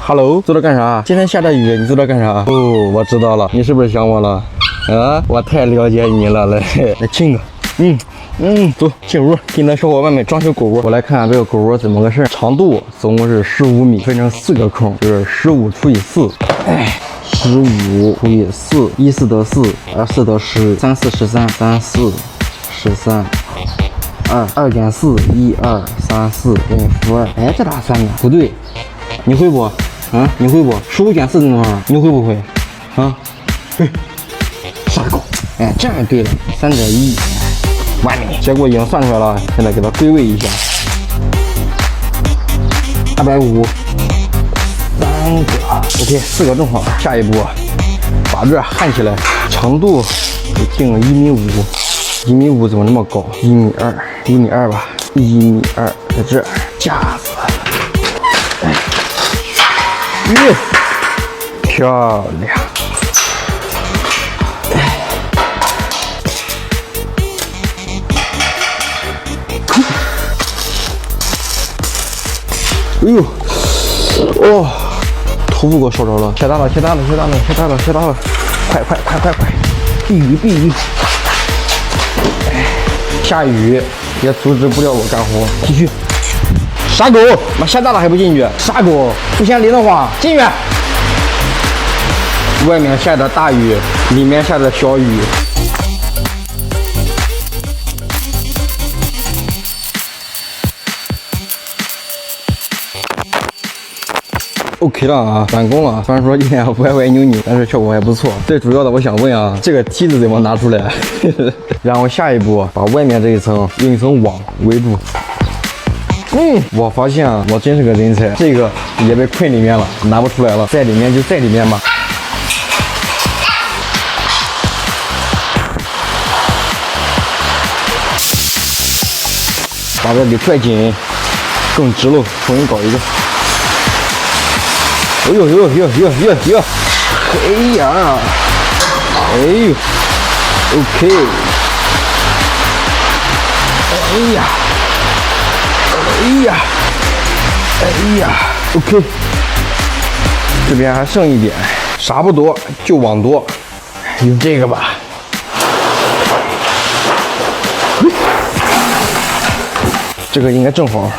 Hello，坐这干啥？今天下大雨，你坐这干啥？哦，我知道了，你是不是想我了？啊，我太了解你了，来亲个。走进屋，给你的小伙伴们装修狗窝。我来看看这个狗窝怎么个事。长度总共是15米，分成4个孔，就是15除以4。15除以4，14得4，24得10，34 13，34 13。2.4，1、2、3、4等于负2。哎，这咋算的？不对，你会不？啊，你会不？15减4等于多少？你会不会？啊？嘿，傻狗！哎，这样对了，3.1，完美。结果已经算出来了，现在给它归位一下。250，3个 ，OK， 4个正好。下一步，把这焊起来，长度就定了1.5米。1.5米怎么那么高？1.2米吧，1.2米，在这架子，漂亮。哎呦，哦，头部给我烧着了，下大了，快，避雨。下雨也阻止不了我干活，继续。傻狗，妈下大了还不进去？傻狗，不嫌淋得慌，进去。外面下的大雨，里面下的小雨。OK 了啊，完工了。虽然说今天歪扭扭，但是效果还不错。最主要的，我想问啊，这个梯子怎么拿出来？然后下一步，把外面这一层用一层网围住。我发现啊，我真是个人才，这个也被困里面了，拿不出来了，在里面就在里面吧。把这给拽紧，更直喽，重新搞一个。哎呦，哎呀，哎呦 ，OK， 哎呀 ，OK， 这边还剩一点，啥不多，就网多，用这个吧。这个应该正好。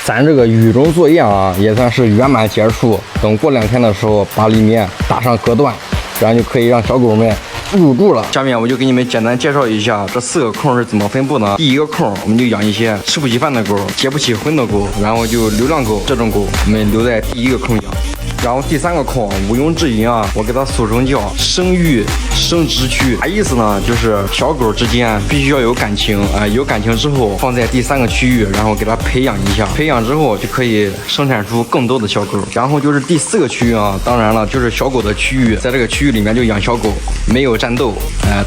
咱这个雨中作业啊，也算是圆满结束。等过2天的时候，把里面打上隔断，这样就可以让小狗们入住了。下面我就给你们简单介绍一下这4个空是怎么分布呢？第1个空，我们就养一些吃不起饭的狗、结不起婚的狗，然后就流浪狗这种狗，我们留在第1个空养。然后第3个空毋庸置疑啊，我给它俗称叫生育生殖区，啥意思呢？就是小狗之间必须要有感情啊，有感情之后放在第3个区域，然后给它培养一下，培养之后就可以生产出更多的小狗。然后就是第4个区域啊，当然了，就是小狗的区域，在这个区域里面就养小狗，没有战斗，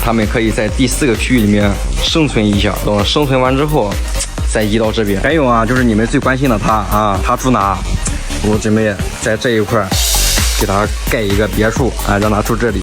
它们可以在第4个区域里面生存一下，等生存完之后再移到这边。还有啊，就是你们最关心的它啊，它住哪？我准备在这一块给它盖一个别墅啊，让它住这里。